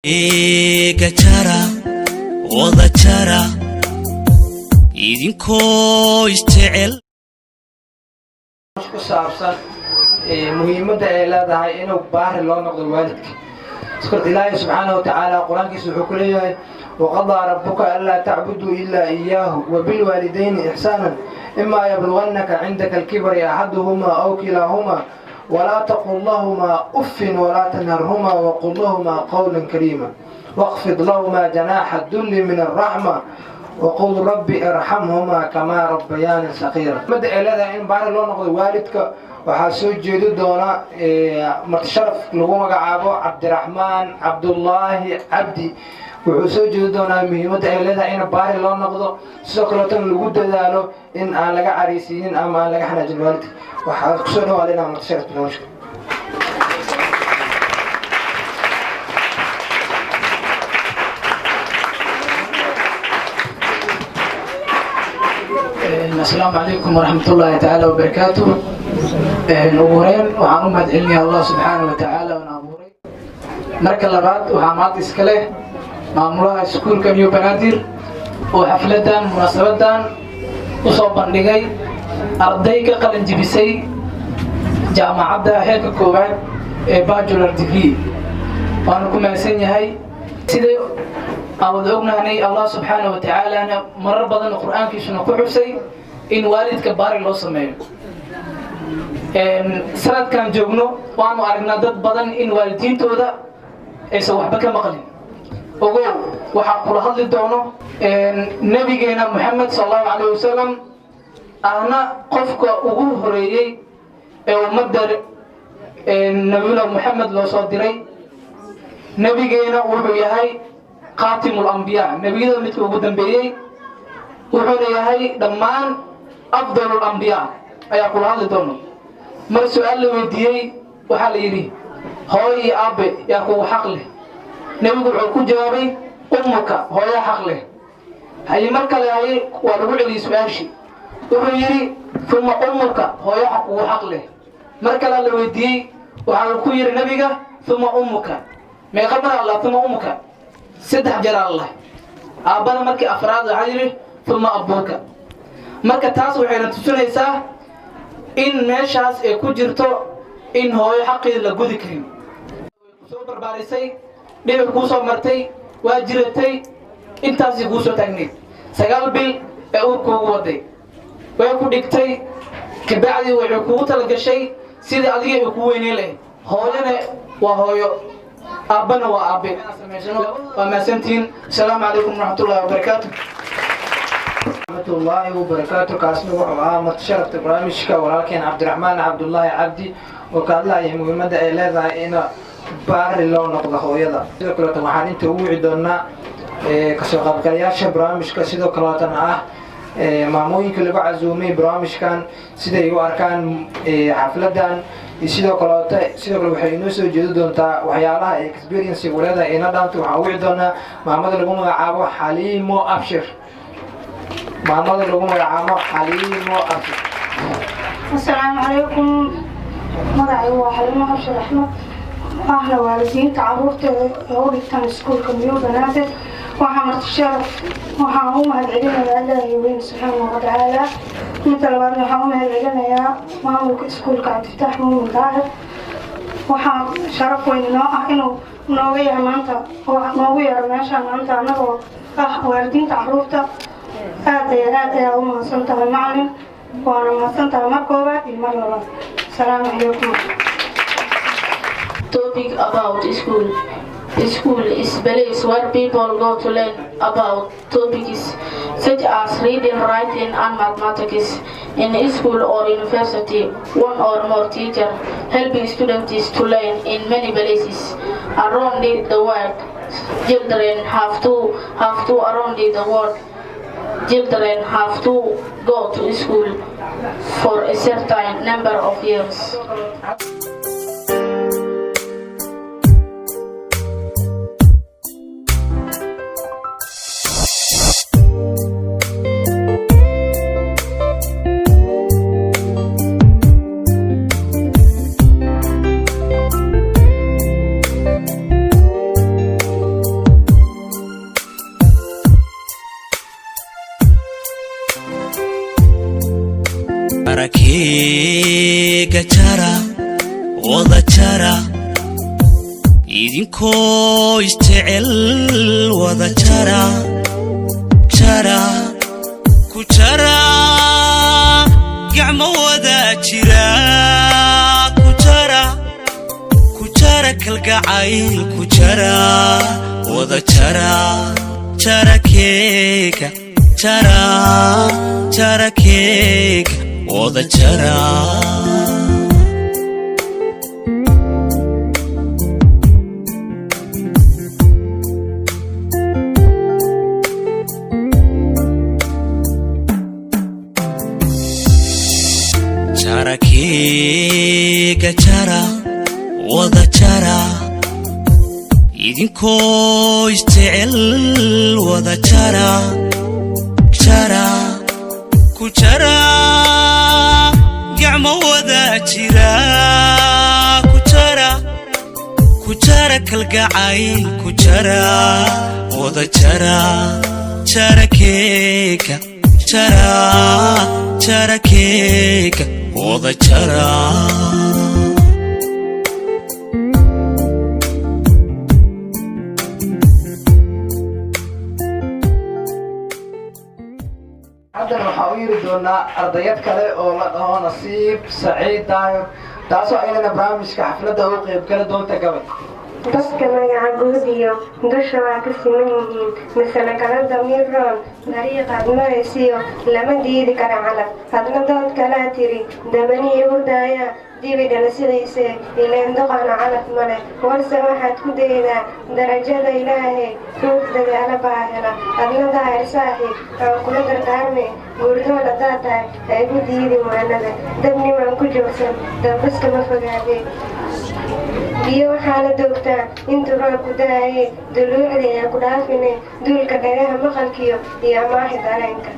Ega jara wada jara idinkoo isjecel ku saabsan muhiimadda ay leedahay inuu baari loo noqdo waalidka. Ilaahay subxaanahu wa tacaala quraankiisa wuxuu ku leeyahay waqadaa rabbuka allaa tacbuduu ilaa iyyaahu wa bilwaalidayni ixsaanan imaa yablugannaka cindaka alkibari axaduhumaa aw kilaahumaa ولا تقل لهما أف ولا تنهرهما وقل لهما قولا كريما واخفض لهما جناح الذل من الرحمة وقل ربي ارحمهما كما ربياني صغيرا. مدى إلى إن بار الله نقول والدك وحاسو جيدو دونا متشرف لغو مقعابو عبد الرحمن عبد الله عبدي وحاسو جيدو دونا مدى إلى إن بار الله نقول سوكرة لغو دالو إن آن لغا عريسين أما آن لغا حناج الوالد وحاسو علينا متشرف بنوشك. السلام عليكم ورحمة الله تعالى وبركاته. نورين وعانو مدعيني الله سبحانه وتعالى ونعبوري مركز لبعض وعامات إسكاله معمولها سكول كميو بنادر وحفلتان مناسبتان وصوبان لغاي أرديك قلن جبسي جامعة هيك كوبان باجولر ديجري وأنا كما سني هاي سيدي أودعونا هني الله سبحانه وتعالى أنا مرة بدن القرآن في سنة كحسي إن والد كبار الله سماه سنة كان جبنو وأنا أرجع ضد بدن إن والدين تودا يسوي بك مقلين وقول وحقول هذا الدونه نبي جينا محمد صلى الله عليه وسلم أنا قفك أقول هريي ومدر نبينا محمد لو صادري نبي جينا وحوي هاي قاتم الأنبياء نبينا مثل أبو بيي وحوي هاي دمان أفضل الأنبياء أيقول هذا الدونه مر سؤال وديي وحال يري هاي أبي يقول حقله نبي يقول جوابي أمك هاي حقله هاي مركل هاي والرجل لي سؤالشي وحيري ثم أمك هاي حقله مركل اللي وديي وحال يري نبيك ثم أمك ما يقبل الله ثم أمك سدح جلال الله أبانا مركي أفراد عيري ثم أبوك مركي تاسو حين تسنيسا إن ماشاس كجرتو إن هو حقي لجودي كريم سوبر باريسي بيع كوسو مرتي واجرتي إنت أزي كوسو تاني سجال بيل أو كوودي ويكون دكتي كبعدي ويكون تلقى شيء سيد عليه يكون له هو جنا وهو أبنا وأبي وما سنتين. السلام عليكم ورحمة الله وبركاته. ورحمة الله وبركاته. كاسمه وعامة شرف برامجك ولكن عبد الرحمن عبد الله عبدي وكان الله يهمه مدى إلى إن بار الله نقضه ويدا. إذا كنت محارين توعدنا كسوق بقياش برامجك سيدو كلاتنا معموين كل بعض زومي برامج كان سيدو أركان حفلتان sidoo kale waxay inoo soo jeedi doontaa waxyaalaha experience walaada ee nadanta waxa uu doonaa maamada lagu magacaabo Xaliimo Abshir. السلام عليكم. magacaygu waa Xaliimo Abshir Axmed. waxna waalidiinta caruurta oo dhigtaan iskuulka Miyo Banaadir waxaan martisharaf waxaan u mahadcelinayaa Ilaahay weyn subxaanahu wa ta'aala. inta labaad waxaan u mahadcelinayaa maamulka iskuulka Cabdifataax Muumin Daahir. waxaan sharaf weyn noo ah inuu nooga yahay maanta oo noogu yeero meeshaan maanta anagoo ah waalidiinta caruurta. aad ayaa u mahadsantahay macallin waana mahadsantahay mar koobaad iyo mar labaad. السلام عليكم. Topic about school. School is a place where people go to learn about topics such as reading, writing, and mathematics. In school or university, one or more teachers helping students to learn in many places around the world. Children have to around the world. Children have to go to school for a certain number of years. arakeega jara wada jara idinkoo isjecel wada jara jara ku jara gacmo wada jira ku jara kalgacayl ku jara wada jara jara keega jara jara keega wada jara keega jara wada jara idinkoo isjecel wada jara jara ku jara gacmo wada jira ku jara kalgacayl ku jara wada jara jara keega jara jara keega wada jara haddana waxaa u yiri doonaa ardayad kale oo la dhaho Nasiib Saciid Daahir taasoo ayna barnaamijka xafladda ugu qayb gala doonta gabadh dadka magaca guud iyo dusha waa ka siman yihiin misana kala damiir roon dariiqaad maraysiyo lama diidi kara calab hadna dood kalaa tiri dabani igu daaya dibi dhalasidiise ileen doqana calab male warse waxaad ku daydaa darajada ilaahay ruux dadaala baa hela adna daahir saaxiib aan kula dardaarme guurdoon haddaad tahay ha igu diidi waanada dabnimaan ku joogsan dambaskama fogaadee biyo waxaa la doogtaa intuu roobku da'aye duluucda aan ku dhaafine duulka dhagaha maqalkiyo iyo amaahi dareenka